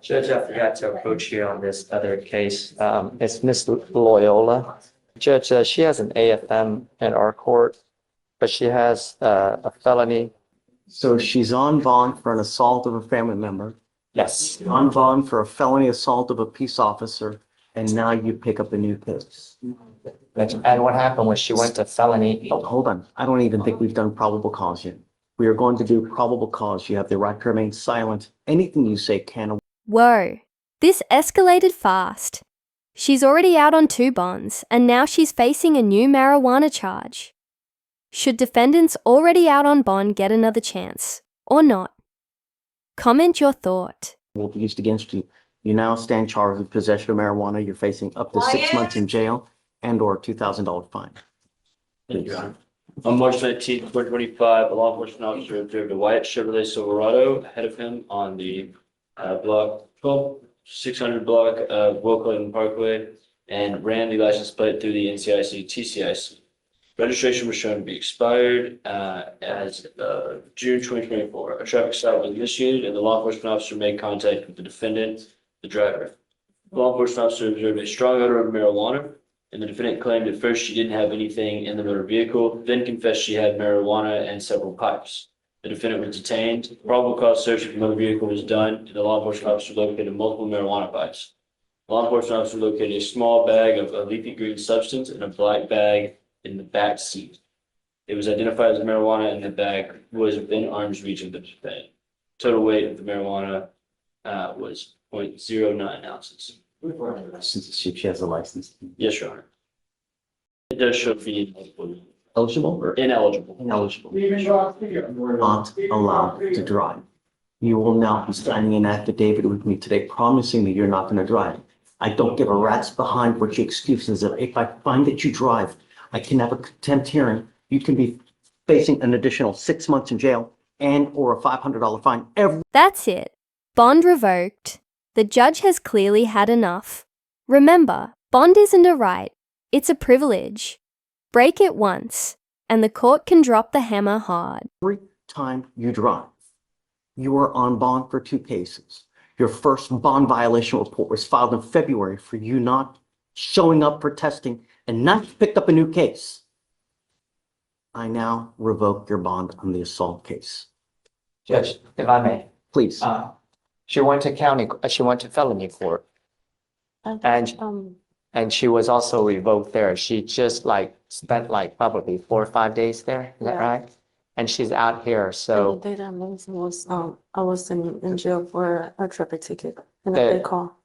Judge, I forgot to approach you on this other case. It's Miss Loyola. Judge, she has an AFM in our court, but she has a felony. So she's on bond for an assault of a family member, Yes. on bond for a felony assault of a peace officer, and now you pick up a new case. And what happened was she went to felony. Oh, hold on. I don't even think we've done probable cause yet. We are going to do probable cause. You have the right to remain silent. Anything you say can. Whoa, this escalated fast. She's already out on 2 bonds, and now she's facing a new marijuana charge. Should defendants already out on bond get another chance, or not? Comment your thought. Will be used against you. You now stand charged with possession of marijuana. You're facing up to 6 months in jail and or $2,000 fine. Thank you, Your Honor. On March 19th, 2025, a law enforcement officer observed a white Chevrolet Silverado ahead of him on the block 12600 block of Revoked Parkway and ran the license plate through the NCIC TCIC. Registration was shown to be expired as June 2024. A traffic stop was initiated and the law enforcement officer made contact with the defendant, the driver. The law enforcement officer observed a strong odor of marijuana, and the defendant claimed at first she didn't have anything in the motor vehicle, then confessed she had marijuana and several pipes. The defendant was detained. Probable cause search of the motor vehicle was done, and the law enforcement officer located multiple marijuana pipes. The law enforcement officer located a small bag of a leafy green substance and a black bag in the back seat. It was identified as marijuana, and the bag was within arm's reach of the defendant. Total weight of the marijuana was 0.09 ounces. Since she has a license. Yes, Your Honor. It does show be Eligible or ineligible. ineligible? Not allowed to drive. You will now be signing an affidavit with me today promising me you're not going to drive. I don't give a rat's behind what your excuses are. If I find that you drive, I can have a contempt hearing. You can be facing an additional 6 months in jail and or a $500 fine every. That's it. Bond revoked. The judge has clearly had enough. Remember, bond isn't a right, it's a privilege. Break it once, and the court can drop the hammer hard. Every time you drive, you are on bond for 2 cases. Your first bond violation report was filed in February for you not showing up for testing and not picked up a new case. I now revoke your bond on the assault case. Judge, if I may, Please. she went to felony court, and she was also revoked there. She just spent probably 4 or 5 days there. Is that right? And she's out here, so. The date I missed was, I was in jail for a traffic ticket and The- a big call.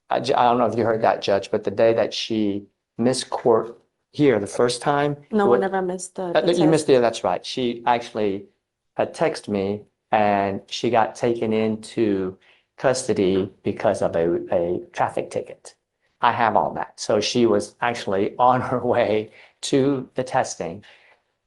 I don't know if you heard that, Judge, but the day that she missed court here the first time. No, we never missed the You missed test. it, that's right. She actually had texted me and she got taken into custody because of a traffic ticket. I have all that. So she was actually on her way to the testing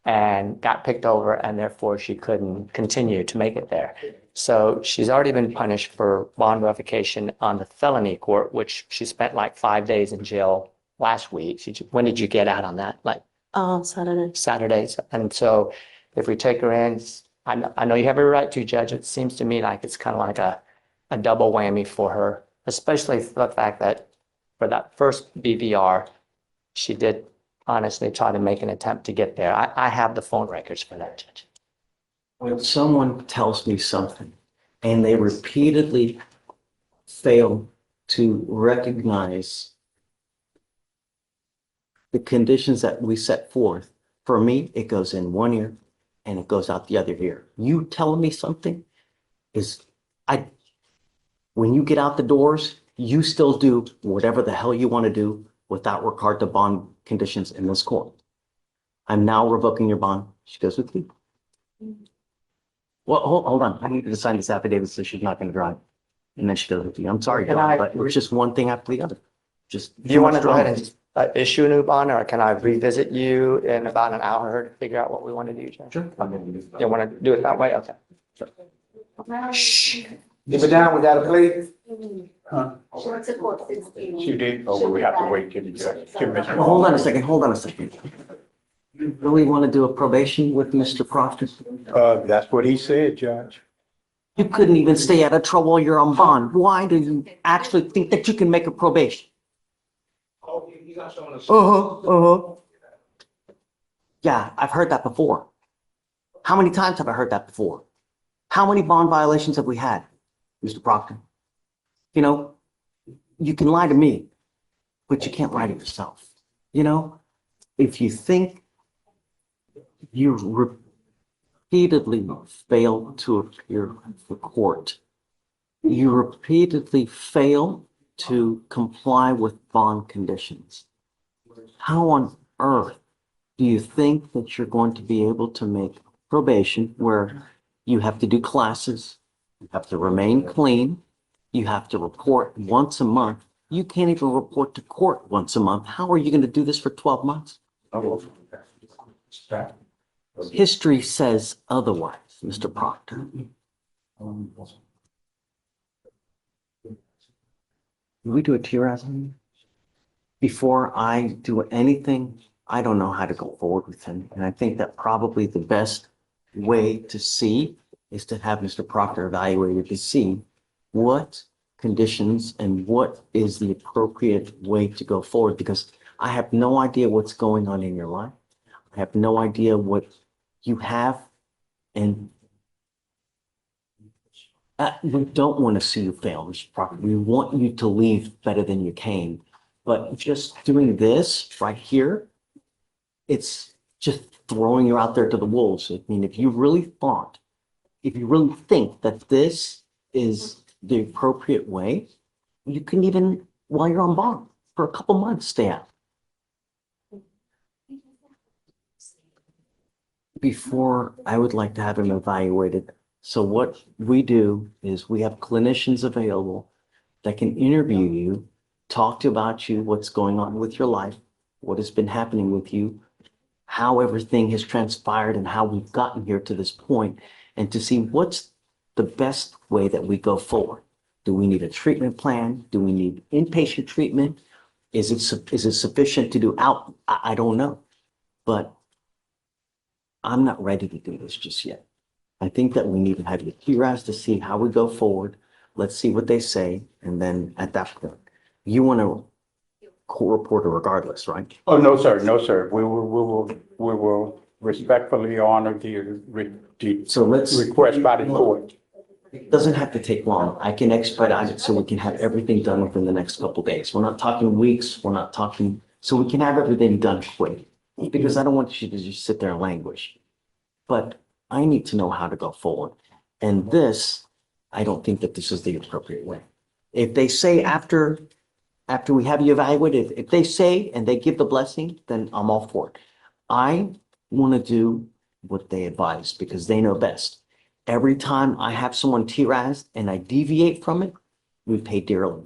and got picked over, and therefore she couldn't continue to make it there. So she's already been punished for bond revocation on the felony court, which she spent 5 days in jail last week. When did you get out on that? Saturday. Saturdays. And so if we take her in, I know you have every right to, Judge. It seems to me like it's kind of like a double whammy for her, especially for the fact that for that first BVR, she did honestly try to make an attempt to get there. I have the phone records for that, Judge. When someone tells me something and they repeatedly fail to recognize the conditions that we set forth, for me, it goes in one ear and it goes out the other ear. You telling me something when you get out the doors, you still do whatever the hell you want to do without regard to bond conditions in this court. I'm now revoking your bond. She goes with you. Well, hold on. I need to sign this affidavit so she's not going to drive. And then she goes with you. I'm sorry, John, but it's just one thing after the other. Do you want to go ahead and just issue a new bond, or can I revisit you in about an hour to figure out what we want to do, Judge? Sure. You want to do it that way? Okay. Shh. Keep it down, we got a plea? Huh? What's it called? 16. You did, or we have to wait till the judge? Hold on a second. You really want to do a probation with Mr. Proctor? That's what he said, Judge. You couldn't even stay out of trouble while you're on bond. Why do you actually think that you can make a probation? Yeah, I've heard that before. How many times have I heard that before? How many bond violations have we had, Mr. Proctor? You know, you can lie to me, but you can't lie to yourself. You know, if you think you repeatedly fail to appear for court, you repeatedly fail to comply with bond conditions, how on earth do you think that you're going to be able to make probation where you have to do classes, you have to remain clean, you have to report once a month? You can't even report to court once a month. How are you going to do this for 12 months? History says otherwise, Mr. Proctor. Can we do a TRAS on him? Before I do anything, I don't know how to go forward with him. And I think that probably the best way to see is to have Mr. Proctor evaluated to see what conditions and what is the appropriate way to go forward, because I have no idea what's going on in your life. I have no idea what you have, and we don't want to see you fail, Mr. Proctor. We want you to leave better than you came. But just doing this right here, it's just throwing you out there to the wolves. I mean, if you really think that this is the appropriate way, you can even, while you're on bond for a couple months, stay out. Before, I would like to have him evaluated. So what we do is we have clinicians available that can interview you, talk to about you, what's going on with your life, what has been happening with you, how everything has transpired and how we've gotten here to this point, and to see what's the best way that we go forward. Do we need a treatment plan? Do we need inpatient treatment? Is it sufficient to do out? I don't know, but I'm not ready to do this just yet. I think that we need to have your TRAS to see how we go forward. Let's see what they say, and then at that point, you want to court reporter regardless, right? Oh, no, sir, no, sir. We will respectfully honor the So let's, request by the court. it doesn't have to take long. I can expedite it so we can have everything done within the next couple of days. We're not talking weeks. We're not talking, so we can have everything done quick, because I don't want you to just sit there and languish. But I need to know how to go forward. And this, I don't think that this is the appropriate way. If they say after we have you evaluated, if they say and they give the blessing, then I'm all for it. I want to do what they advise because they know best. Every time I have someone TRAS and I deviate from it, we pay dearly.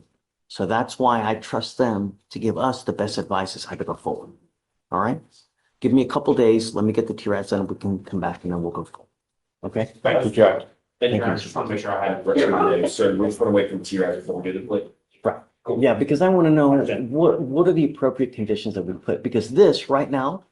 So that's why I trust them to give us the best advice as how to go forward. All right? Give me a couple days. Let me get the TRAS done. We can come back and then we'll go forward. Okay? Thank you, Judge. Thank you. I just want to make sure I have the rest of my notes, so we just want to wait for the TRAS before we do the play. Right. Yeah, because I want to know what are the appropriate conditions that we put, because this right now,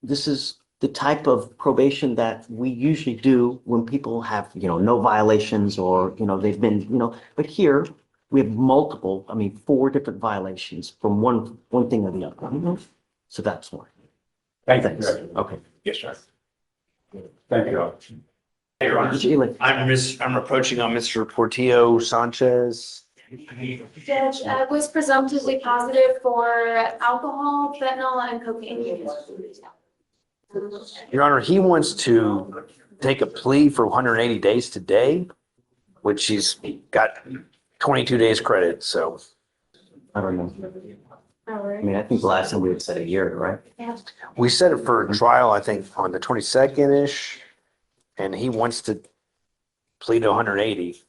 this is the type of probation that we usually do when people have, no violations or, they've been, but here we have multiple, 4 different violations from one thing or the other. So that's why. Thank you, Thanks. Judge. Okay. Yes, sir. Thank you. Hey, Your Honor. Sheila. I'm approaching on Mr. Portillo Sanchez. Judge, I was presumptively positive for alcohol, fentanyl, and cocaine. Your Honor, he wants to take a plea for 180 days today, which he's got 22 days credit, so. I don't know. All right. I think the last time we had said a year, right? Yeah. We set it for trial, I think, on the 22nd-ish, and he wants to plead to 180.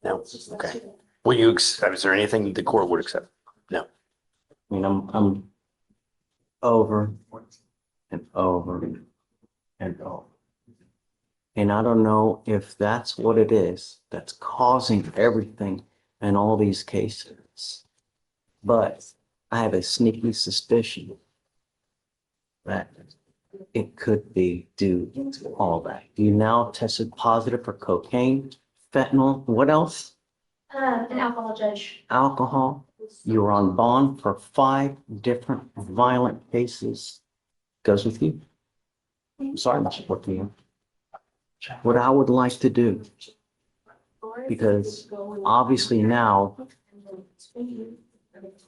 No, okay. Will you accept, is there anything the court would accept? No. I'm over and over and over. And I don't know if that's what it is that's causing everything in all these cases. But I have a sneaky suspicion that it could be due to all that. You now tested positive for cocaine, fentanyl, what else? An alcohol judge. Alcohol. You're on bond for 5 different violent cases. Goes with you. I'm sorry, Mr. Portillo. What I would like to do, because obviously now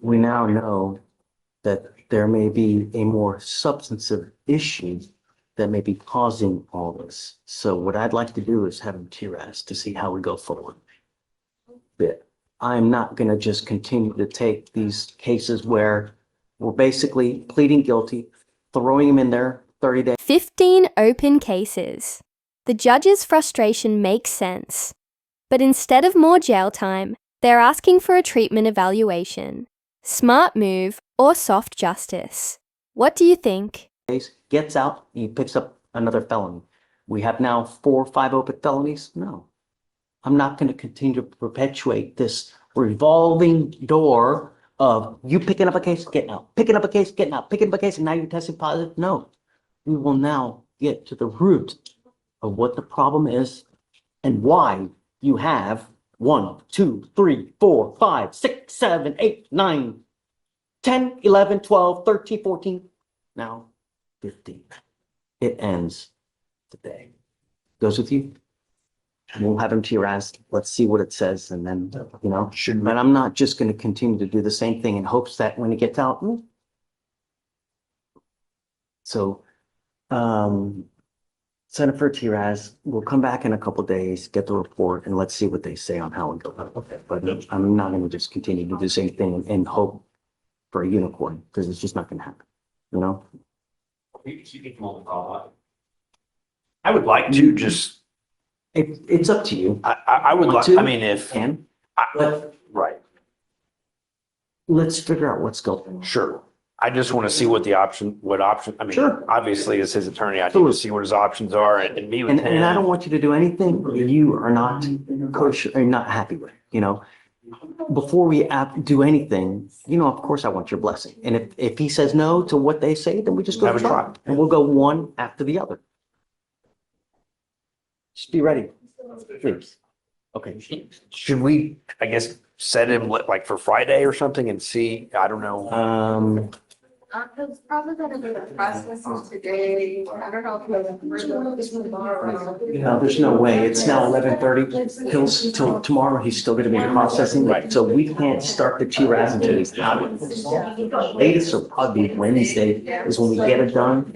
we now know that there may be a more substantive issue that may be causing all this. So what I'd like to do is have him TRAS to see how we go forward. But I'm not going to just continue to take these cases where we're basically pleading guilty, throwing him in there 30 days. 15 open cases. The judge's frustration makes sense. But instead of more jail time, they're asking for a treatment evaluation. Smart move or soft justice? What do you think? Gets out, he picks up another felony. We have now 4 or 5 open felonies? No. I'm not going to continue to perpetuate this revolving door of you picking up a case, getting out, picking up a case, getting out, picking up a case, and now you're testing positive. No. We will now get to the root of what the problem is and why you have 1, 2, 3, 4, 5, 6, 7, 8, 9, 10, 11, 12, 13, 14, now 15. It ends today. Goes with you? We'll have him TRAS. Let's see what it says. And then, you know, but I'm not just going to continue to do the same thing in hopes that when he gets out. So, send it for TRAS. We'll come back in a couple days, get the report, and let's see what they say on how it goes. Okay. But I'm not going to just continue to do the same thing and hope for a unicorn because it's just not going to happen. You know? I would like to just, It's up to you. I would Want like, to? I mean, if, Can, I- but right, let's figure out what's going on. sure. I just want to see what I mean, Sure. obviously as his attorney, I need to Absolutely. see what his options are and meet with And I don't him. want you to do anything you are not kosher, or not happy with, you know? Before we do anything, you know, of course I want your blessing. And if he says no to what they say, then we just go Have to a trial. trial. And we'll go one after the other. Just be ready, please. Okay. Should we, I guess, set him like for Friday or something and see, I don't know. It's probably gonna be the process of today. I don't know if we're doing this tomorrow. No, there's no way. It's now 11:30. Till tomorrow, he's still gonna be processing. So we can't start the TRAS until he's out. Latest will probably be Wednesday is when we get it done.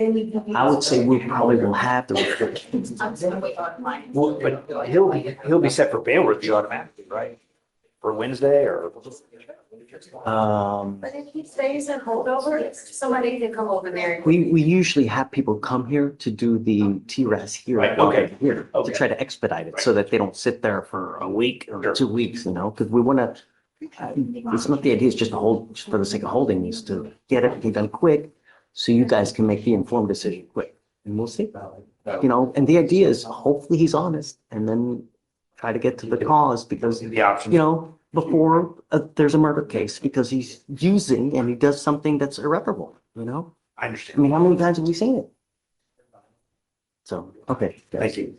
I would say we probably will have the report. Well, but he'll be set for bail review automatically, right? For Wednesday or? But if he stays in holdover, somebody can come over there. We usually have people come here to do the TRAS here. Right, okay. Here, to Okay. try to expedite it so that they don't sit there for a week or Sure. 2 weeks, you know, because we want to, it's not the idea, it's just to hold, just for the sake of holding, is to get everything done quick so you guys can make the informed decision quick. And we'll see, you know, and the idea is hopefully he's honest and then try to get to the cause because, The options. you know, before there's a murder case because he's using and he does something that's irreparable, you know? I I understand. mean, how many times have we seen it? So, okay. guys. Thank you.